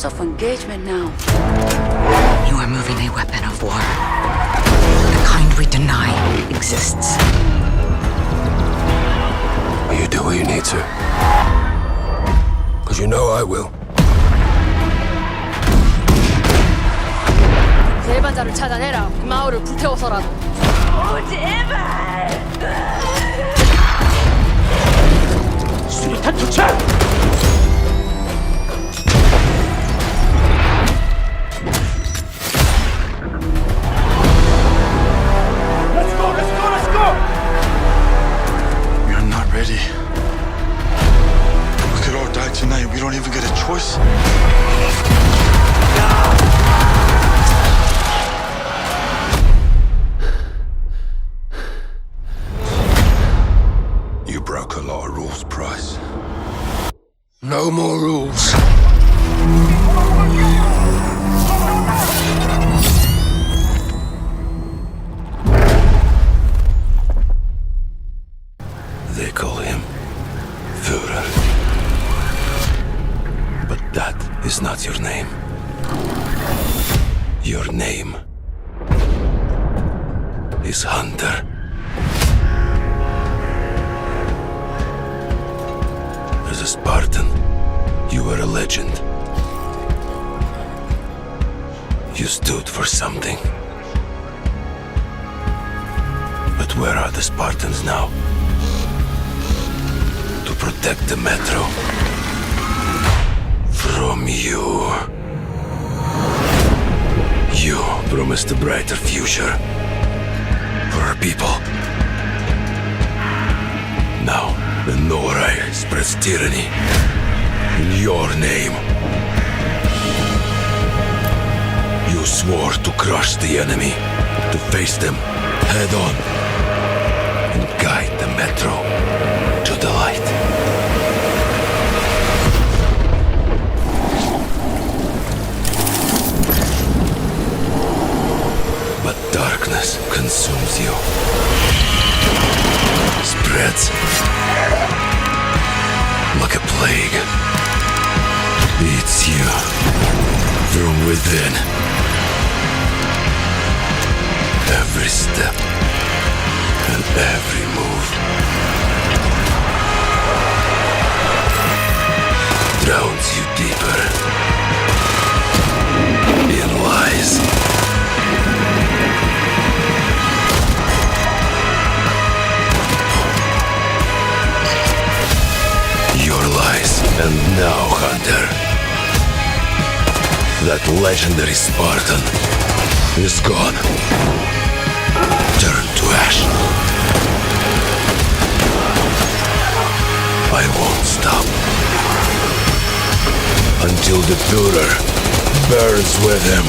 terms of engagement now. You are moving a weapon of war. The kind we deny exists. You do what you need to. Because you know I will. 대반자를 찾아내라. 이 마을을 불태워서라도. 수리탄 투착! You're not ready. We could all die tonight. We don't even get a choice. You broke a lot of rules, Price. No more rules. They call him Führer. But that is not your name. Your name is Hunter. As a Spartan, you were a legend. You stood for something. But where are the Spartans now? To protect the metro from you. You promised a brighter future for our people. Now, the Norai spreads tyranny in your name. You swore to crush the enemy, to face them head on, and guide the metro to the light. But darkness consumes you. Spreads like a plague. Eats you from within. Every step and every move drowns you deeper in lies. Your lies. And now, Hunter, that legendary Spartan is gone. Turn to ash. I won't stop until the Führer burns with him.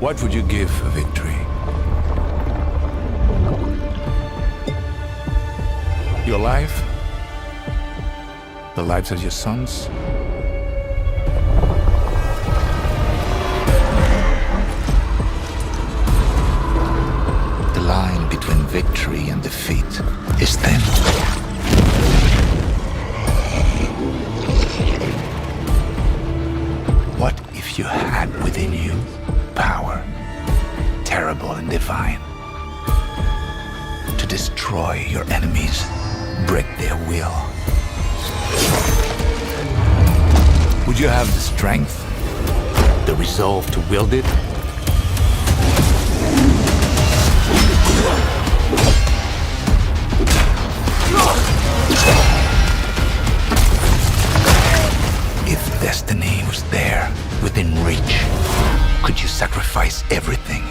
What would you give for victory? Your life? The lives of your sons? The line between victory and defeat is thin. What if you had within you power, terrible and divine, to destroy your enemies, break their will? Would you have the strength, The resolve to wield it? If destiny was there, within reach, could you sacrifice everything?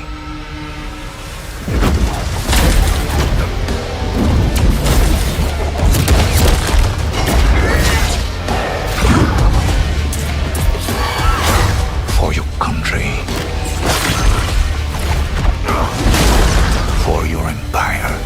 For your country. For your empire.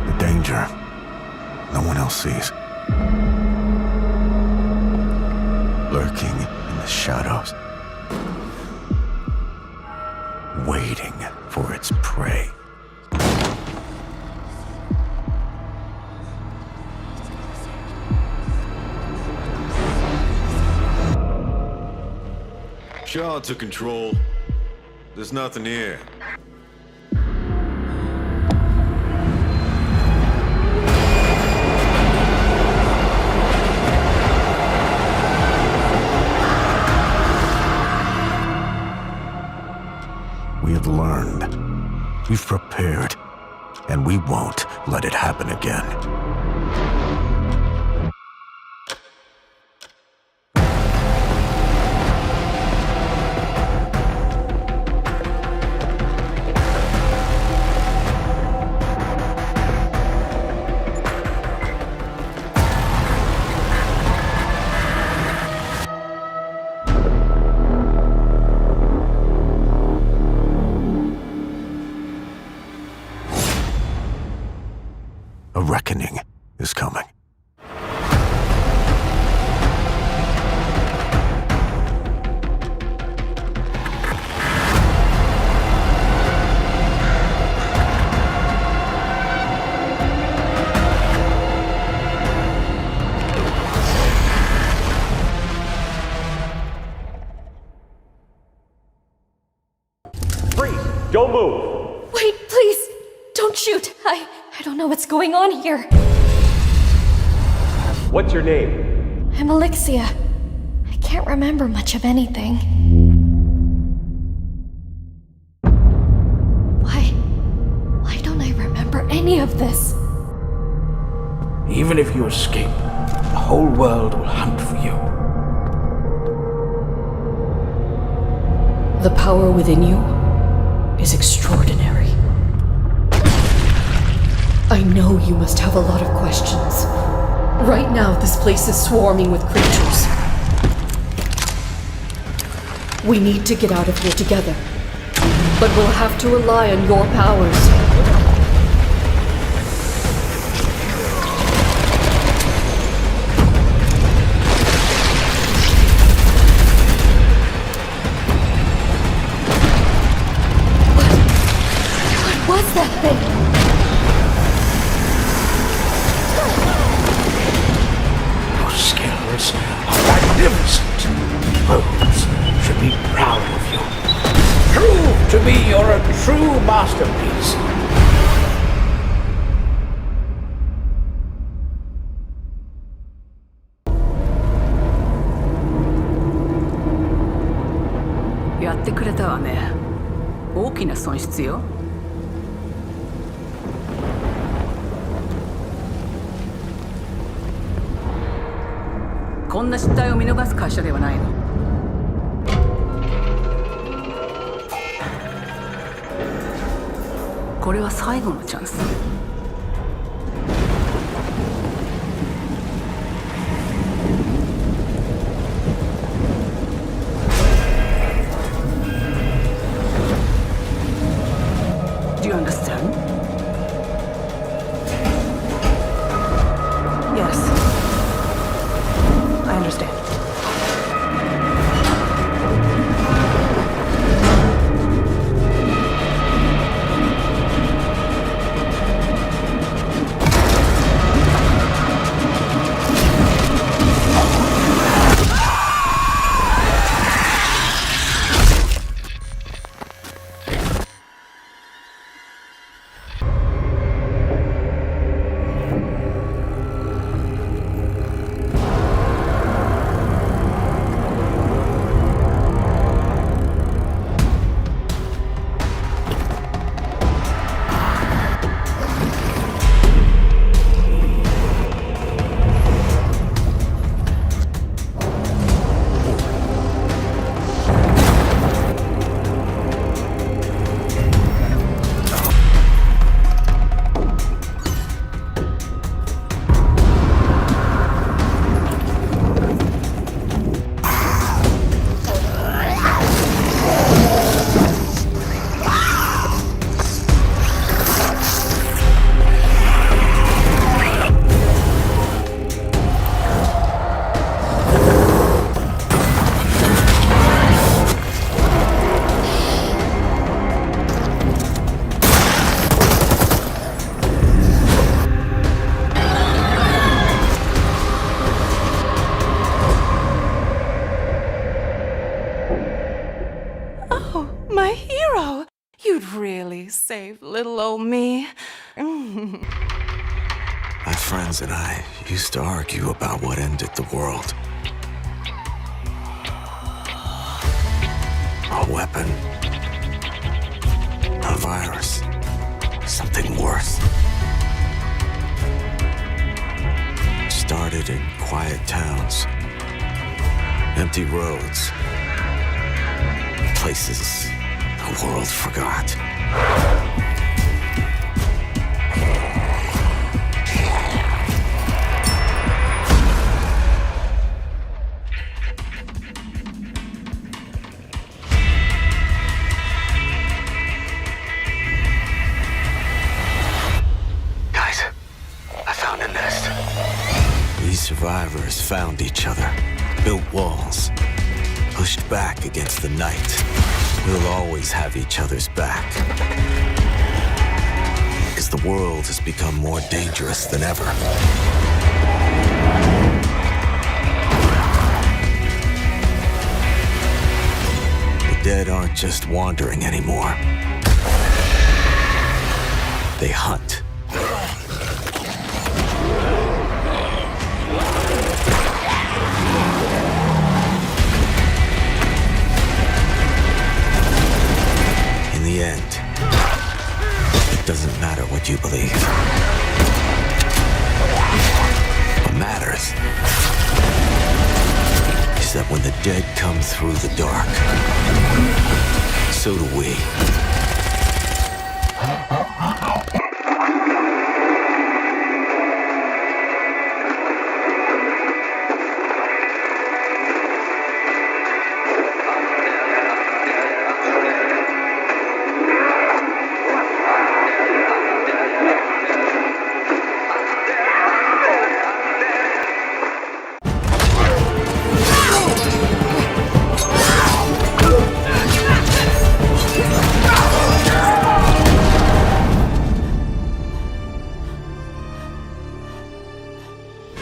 The danger no one else sees. Lurking in the shadows. Waiting for its prey. Shaw took control. There's nothing here. We have learned. We've prepared. And we won't let it happen again. A reckoning is coming. Freeze! Don't move! Wait, please! Don't shoot! I don't know what's going on here. What's your name? I'm Alexia. I can't remember much of anything. Why don't I remember any of this? Even if you escape, the whole world will hunt for you. The power within you is extraordinary. I know you must have a lot of questions. Right now, this place is swarming with creatures. We need to get out of here together. But we'll have to rely on your powers. What was that thing? Skills are magnificent. Foes should be proud of you. Prove to me you're a true masterpiece.やってくれたわね。大きな損失よ。こんな失態を見逃す会社ではないの。これは最後のチャンス。Do you understand? Yes. I understand. really saved little old me. My friends and I used to argue about what ended the world. A weapon. A virus. Something worse. Started in quiet towns. Empty roads. Places the world forgot. Guys, I found a nest. These survivors found each other, built walls, pushed back against the night. We'll always have each other's back. Because the world has become more dangerous than ever. The dead aren't just wandering anymore. They hunt. In the end, it doesn't matter what you believe. What matters is that when the dead come through the dark, so do we.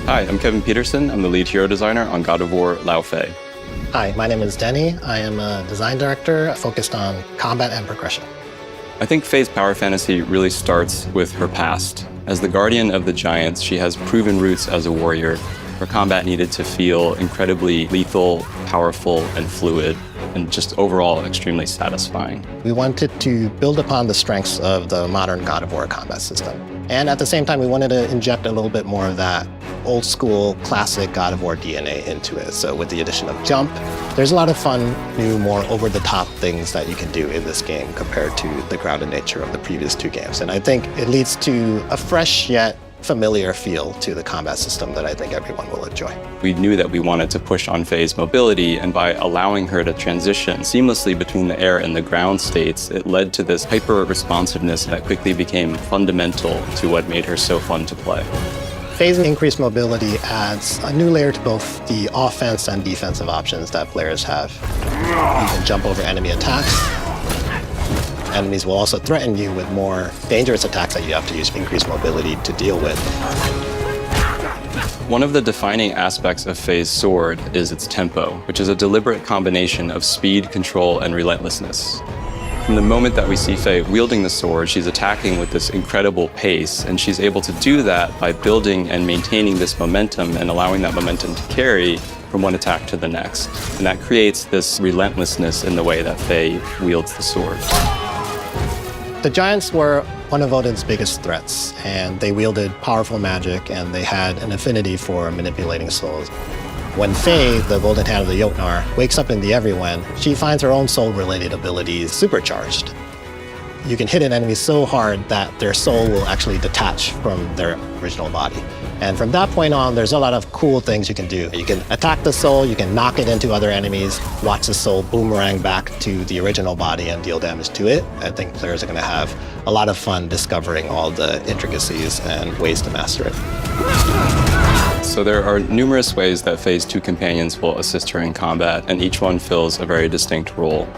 Hi, I'm Kevin Peterson. I'm the lead hero designer on God of War Laufey. Hi, my name is Denny. I am a design director focused on combat and progression. I think Faye's power fantasy really starts with her past. As the guardian of the giants, she has proven roots as a warrior. Her combat needed to feel incredibly lethal, powerful, and fluid, and just overall extremely satisfying. We wanted to build upon the strengths of the modern God of War combat system. And at the same time, we wanted to inject a little bit more of that old school, classic God of War DNA into it. So with the addition of jump, there's a lot of fun, new, more over-the-top things that you can do in this game compared to the grounded nature of the previous two games. And I think it leads to a fresh yet familiar feel to the combat system that I think everyone will enjoy. We knew that we wanted to push on Faye's mobility, and by allowing her to transition seamlessly between the air and the ground states, it led to this hyper-responsiveness that quickly became fundamental to what made her so fun to play. Faye's increased mobility adds a new layer to both the offense and defensive options that players have. You can jump over enemy attacks. Enemies will also threaten you with more dangerous attacks that you have to use increased mobility to deal with. One of the defining aspects of Faye's sword is its tempo, which is a deliberate combination of speed, control, and relentlessness. From the moment that we see Faye wielding the sword, she's attacking with this incredible pace, and she's able to do that by building and maintaining this momentum and allowing that momentum to carry from one attack to the next. And that creates this relentlessness in the way that Faye wields the sword. The giants were one of Odin's biggest threats, and they wielded powerful magic, and they had an affinity for manipulating souls. When Faye, the golden hand of the Jotnar, wakes up in the Everyone, she finds her own soul-related abilities supercharged. You can hit an enemy so hard that their soul will actually detach from their original body. And from that point on, there's a lot of cool things you can do. You can attack the soul, you can knock it into other enemies, watch the soul boomerang back to the original body and deal damage to it. I think players are going to have a lot of fun discovering all the intricacies and ways to master it. So there are numerous ways that Faye's two companions will assist her in combat, and each one fills a very distinct role.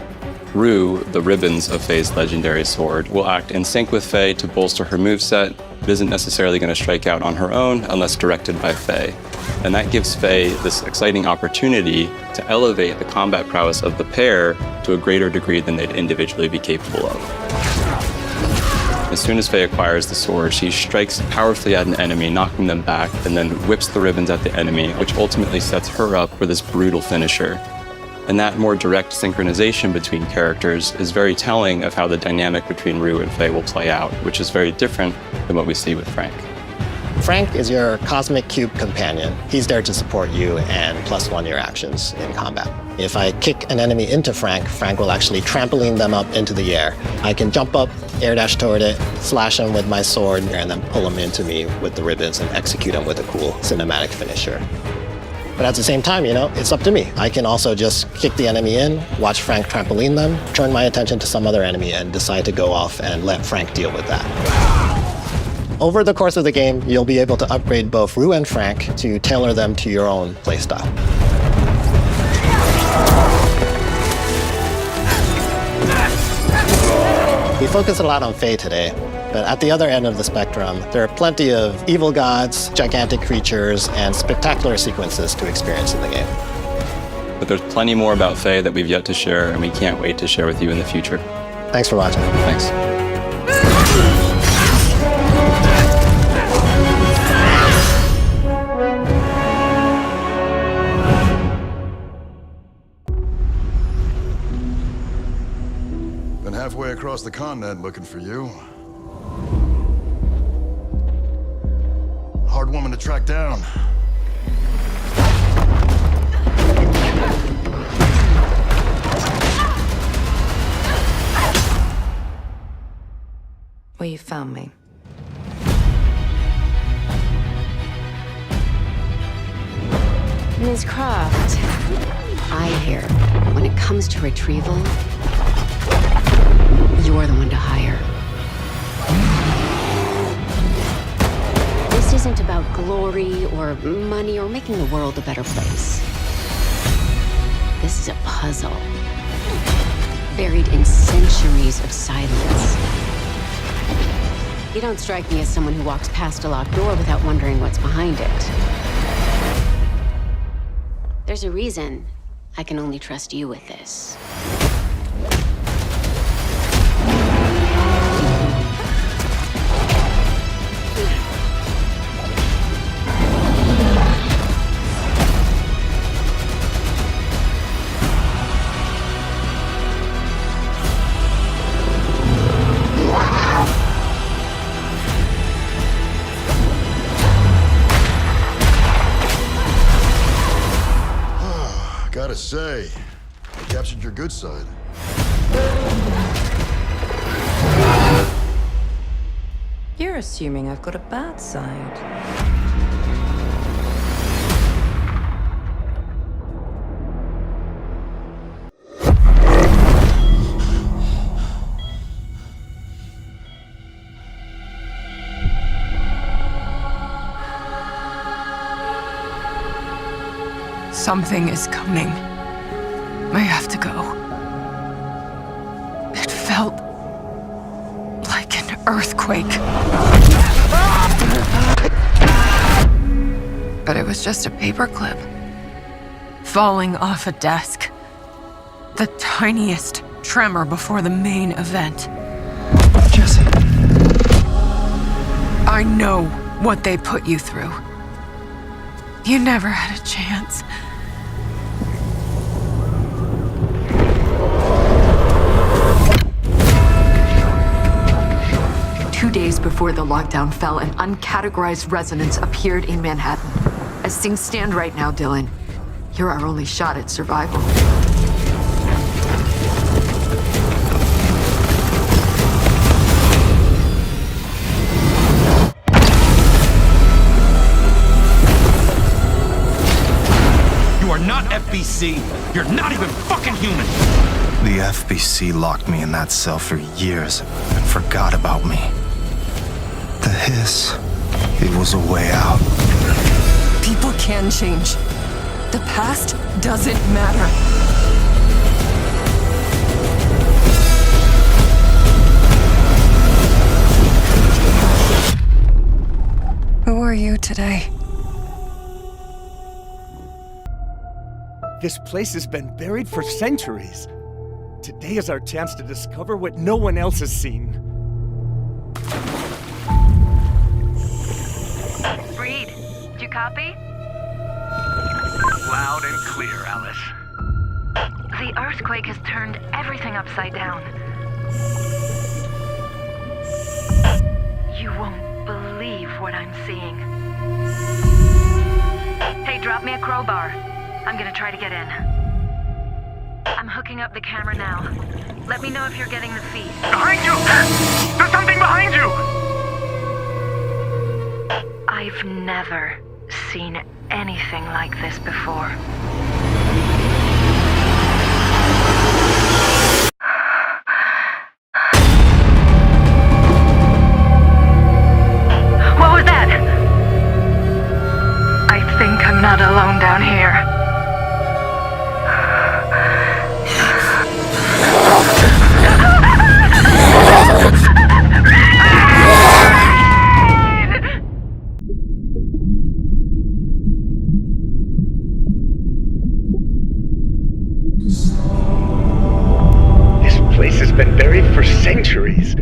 Rue, the ribbons of Faye's legendary sword, will act in sync with Faye to bolster her moveset, but isn't necessarily going to strike out on her own unless directed by Faye. And that gives Faye this exciting opportunity to elevate the combat prowess of the pair to a greater degree than they'd individually be capable of. As soon as Faye acquires the sword, she strikes powerfully at an enemy, knocking them back, and then whips the ribbons at the enemy, which ultimately sets her up for this brutal finisher. And that more direct synchronization between characters is very telling of how the dynamic between Rue and Faye will play out, which is very different than what we see with Frank. Frank is your cosmic cube companion. He's there to support you and +1 your actions in combat. If I kick an enemy into Frank, Frank will actually trampoline them up into the air. I can jump up, air dash toward it, slash them with my sword, and then pull them into me with the ribbons and execute them with a cool cinematic finisher. But at the same time, it's up to me. I can also just kick the enemy in, watch Frank trampoline them, turn my attention to some other enemy, and decide to go off and let Frank deal with that. Over the course of the game, you'll be able to upgrade both Rue and Frank to tailor them to your own playstyle. We focus a lot on Faye today, but at the other end of the spectrum, there are plenty of evil gods, gigantic creatures, and spectacular sequences to experience in the game. But there's plenty more about Faye that we've yet to share, and we can't wait to share with you in the future. Thanks for watching. Thanks. Been halfway across the continent looking for you. Hard woman to track down. Well, you found me. Ms. Croft, I hear when it comes to retrieval, you're the one to hire. This isn't about glory or money or making the world a better place. This is a puzzle, buried in centuries of silence. You don't strike me as someone who walks past a locked door without wondering what's behind it. There's a reason I can only trust you with this. Gotta say, you captured your good side. You're assuming I've got a bad side. Something is coming. I have to go. It felt like an earthquake. But it was just a paperclip falling off a desk. The tiniest tremor before the main event. Jesse. I know what they put you through. You never had a chance. 2 days before the lockdown fell, an uncategorized resonance appeared in Manhattan. As things stand right now, Dylan, you're our only shot at survival. You are not FBC. You're not even fucking human. The FBC locked me in that cell for years and forgot about me. The hiss, it was a way out. People can change. The past doesn't matter. Who are you today? This place has been buried for centuries. Today is our chance to discover what no one else has seen. Reed, do you copy? Loud and clear, Alice. The earthquake has turned everything upside down. You won't believe what I'm seeing. Hey, drop me a crowbar. I'm gonna try to get in. I'm hooking up the camera now. Let me know if you're getting the feed. Behind you! There's something behind you! I've never seen anything like this before. What was that? I think I'm not alone down here. This place has been buried for centuries.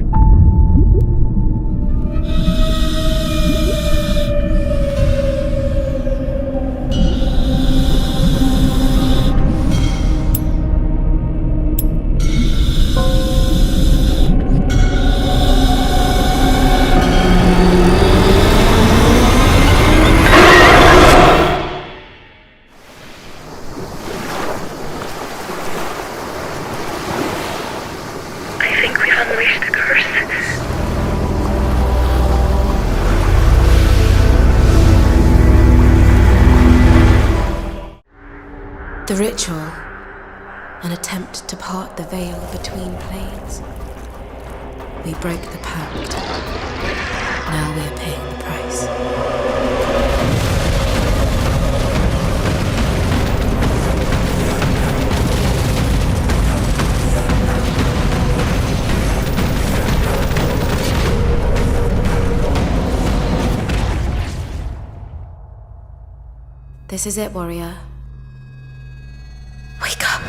The ritual, an attempt to part the veil between planes. We broke the pact. Now we are paying the price. This is it, warrior. Wake up!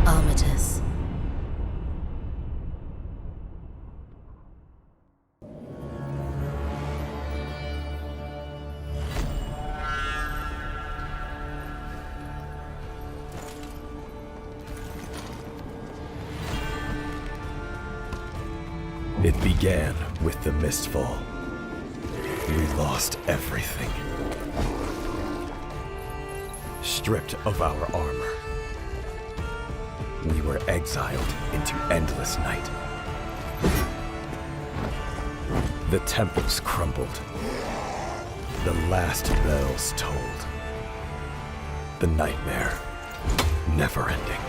Armatus. It began with the Mistfall. We lost everything. Stripped of our armor. We were exiled into endless night. The temples crumbled. The last bells tolled. The nightmare, never ending.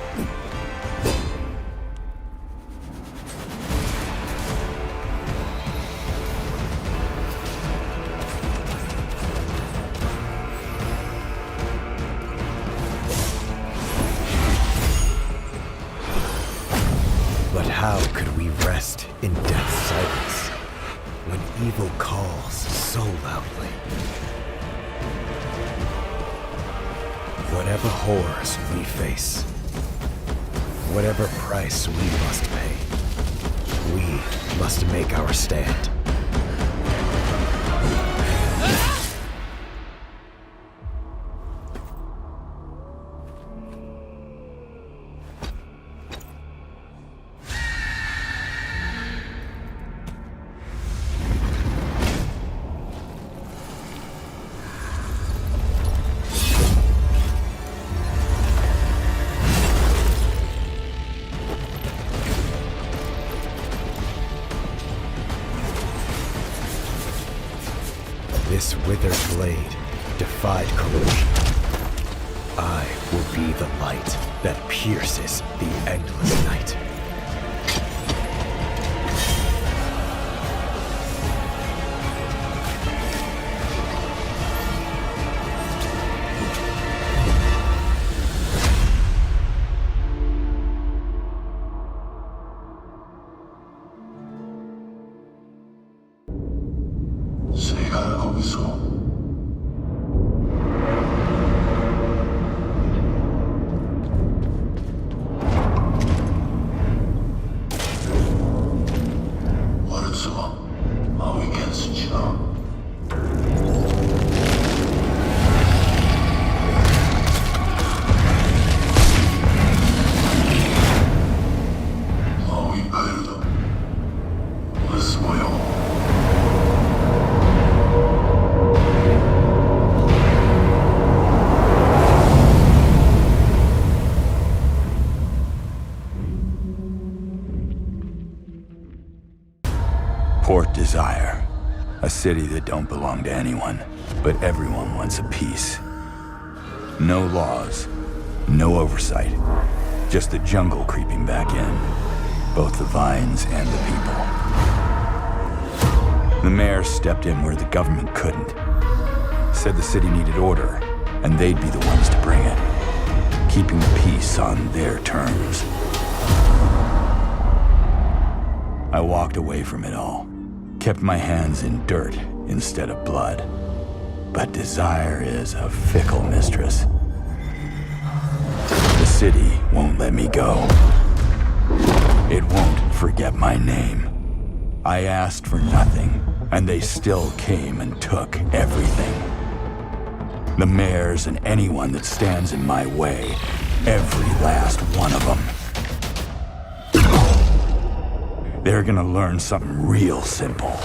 But how could we rest in death's silence when evil calls so loudly? Whatever horrors we face, whatever price we must pay, we must make our stand. This withered blade defied corrosion. I will be the light that pierces the endless night. A city that don't belong to anyone, but everyone wants a piece. No laws, no oversight. Just the jungle creeping back in. Both the vines and the people. The mayor stepped in where the government couldn't. Said the city needed order, and they'd be the ones to bring it. Keeping the peace on their terms. I walked away from it all. Kept my hands in dirt instead of blood. But desire is a fickle mistress. The city won't let me go. It won't forget my name. I asked for nothing, and they still came and took everything. The mayors and anyone that stands in my way, every last one of them. They're gonna learn something real simple.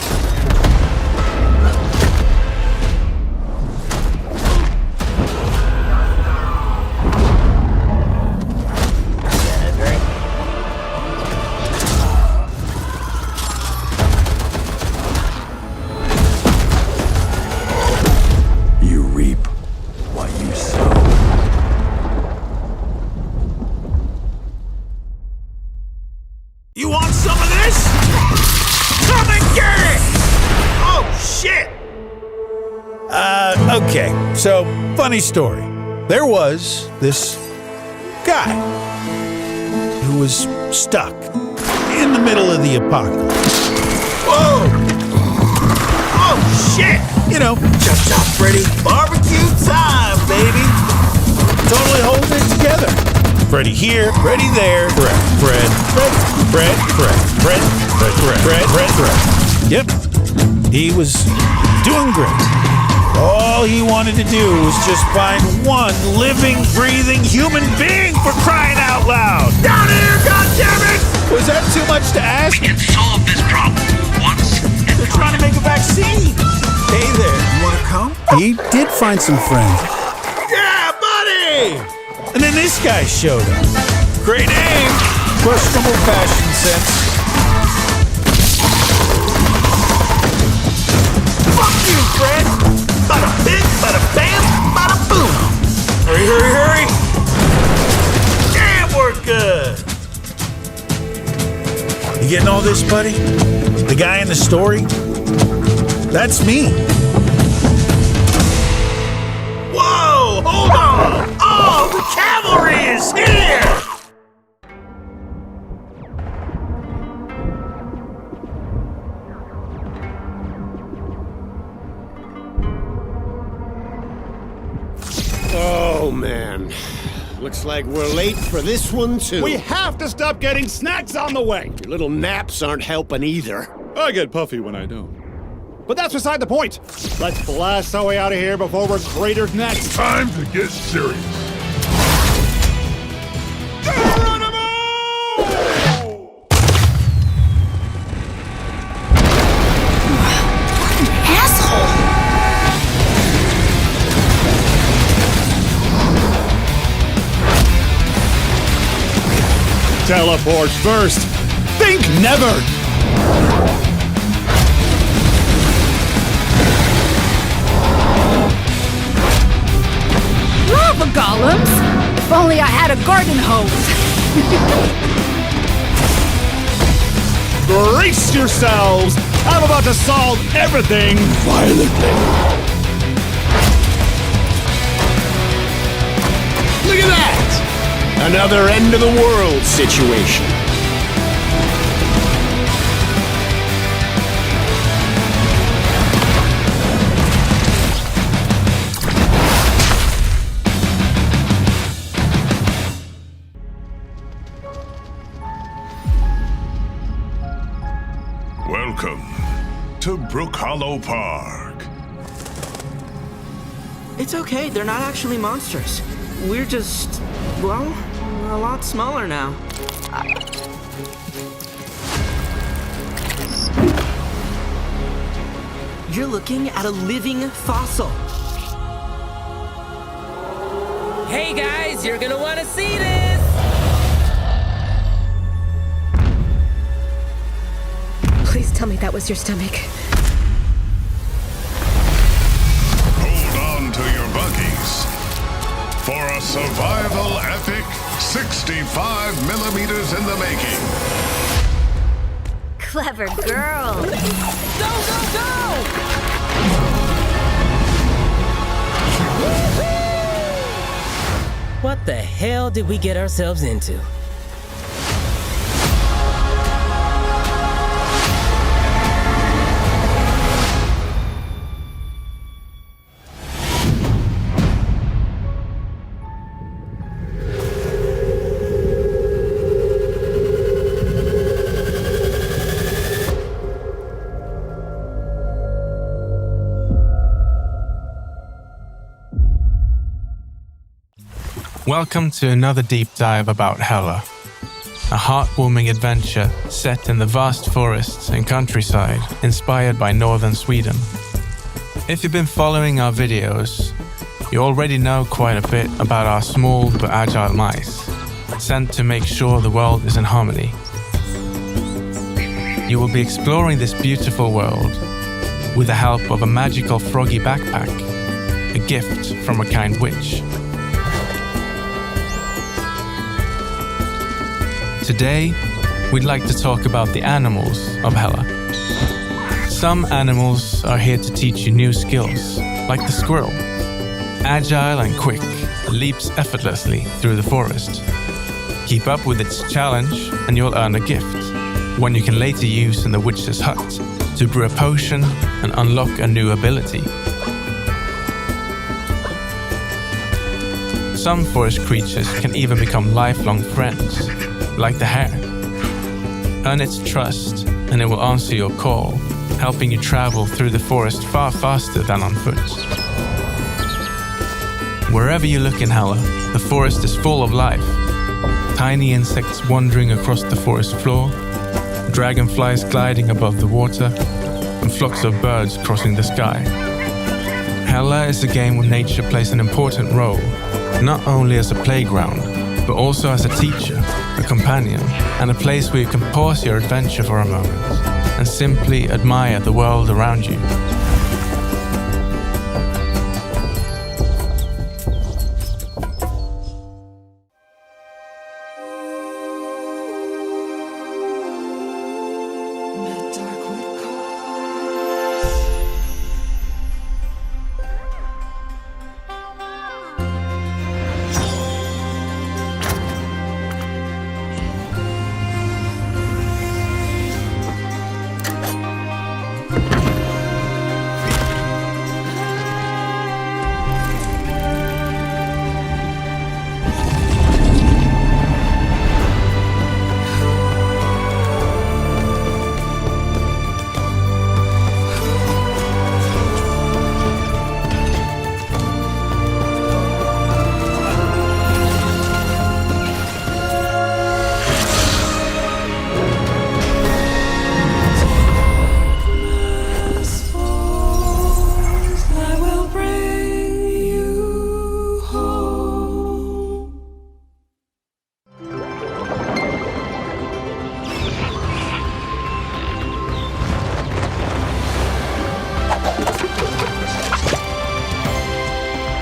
You reap what you sow. You want some of this? Come and get it! Oh, shit! Okay, so, funny story. There was this guy who was stuck in the middle of the apocalypse. Whoa! Oh, shit! You know, chop chop Freddy, barbecue time, baby! Totally holding it together. Freddy here, Freddy there, Fred. Yep, he was doing great. All he wanted to do was just find one living, breathing human being, for crying out loud. Down here, goddammit! Was that too much to ask? We can solve this problem once and They're trying to make a vaccine. Hey there, you wanna come? He did find some friends. Yeah, buddy! And then this guy showed up. Great aim, questionable fashion sense. Fuck you, Fred! Bada bing, bada bam, bada boom! Hurry, hurry, hurry! Damn, we're good! You getting all this, buddy? The guy in the story? That's me. Whoa! Hold on! Oh, the cavalry is here! Oh, man. Looks like we're late for this one, too. We have to stop getting snacks on the way! Your little naps aren't helping either. I get puffy when I don't. But that's beside the point. Let's blast our way out of here before we're cratered next. Time to get serious. Teleport first. Think never. Lava golems! If only I had a garden hose. Brace yourselves. I'm about to solve everything violently. Look at that! Another end of the world situation. Welcome to Brook Hollow Park. It's okay, they're not actually monsters. We're just, well, we're a lot smaller now. You're looking at a living fossil. Hey guys, you're gonna want to see this! Please tell me that was your stomach. for a survival epic 65 millimeters in the making. Clever girl. Go, go, go! What the hell did we get ourselves into? Welcome to another deep dive about Hela, a heartwarming adventure set in the vast forests and countryside inspired by northern Sweden. If you've been following our videos, you already know quite a bit about our small but agile mice, sent to make sure the world is in harmony. You will be exploring this beautiful world with the help of a magical froggy backpack, a gift from a kind witch. Today, we'd like to talk about the animals of Hela. Some animals are here to teach you new skills, like the squirrel. Agile and quick, leaps effortlessly through the forest. Keep up with its challenge and you'll earn a gift, one you can later use in the witch's hut to brew a potion and unlock a new ability. Some forest creatures can even become lifelong friends, like the hare. Earn its trust and it will answer your call, helping you travel through the forest far faster than on foot. Wherever you look in Hela, the forest is full of life. Tiny insects wandering across the forest floor, dragonflies gliding above the water, and flocks of birds crossing the sky. Hela is a game where nature plays an important role, not only as a playground, but also as a teacher, a companion, and a place where you can pause your adventure for a moment and simply admire the world around you.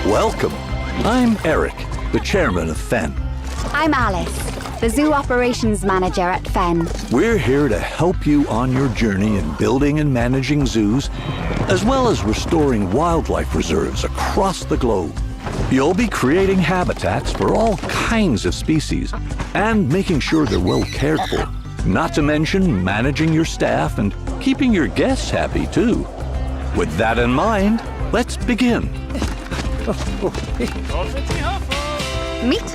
Welcome. I'm Eric, the chairman of Fen. I'm Alice, the zoo operations manager at Fen. We're here to help you on your journey in building and managing zoos, as well as restoring wildlife reserves across the globe. You'll be creating habitats for all kinds of species and making sure they're well cared for, not to mention managing your staff and keeping your guests happy too. With that in mind, let's begin. Meet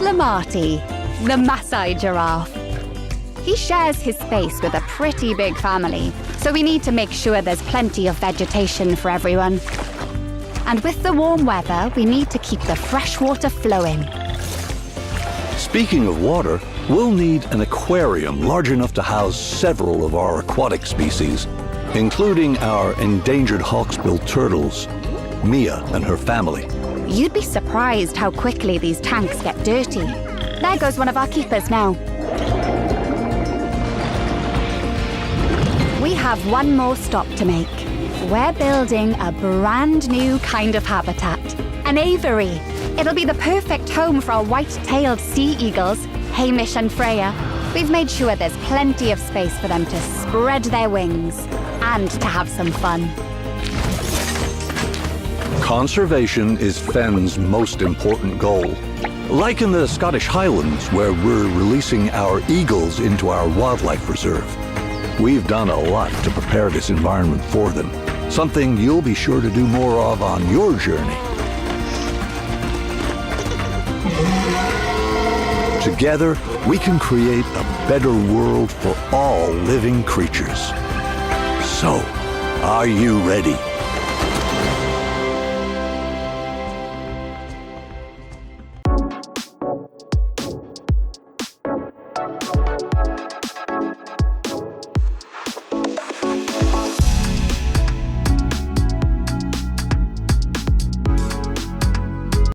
Lamarty, the Maasai giraffe. He shares his space with a pretty big family, so we need to make sure there's plenty of vegetation for everyone. And with the warm weather, we need to keep the fresh water flowing. Speaking of water, we'll need an aquarium large enough to house several of our aquatic species, including our endangered hawksbill turtles, Mia and her family. You'd be surprised how quickly these tanks get dirty. There goes one of our keepers now. We have one more stop to make. We're building a brand new kind of habitat, an aviary. It'll be the perfect home for our white-tailed sea eagles, Hamish and Freya. We've made sure there's plenty of space for them to spread their wings and to have some fun. Conservation is Fenn's most important goal. Like in the Scottish Highlands, where we're releasing our eagles into our wildlife reserve. We've done a lot to prepare this environment for them, something you'll be sure to do more of on your journey. Together, we can create a better world for all living creatures. So, are you ready?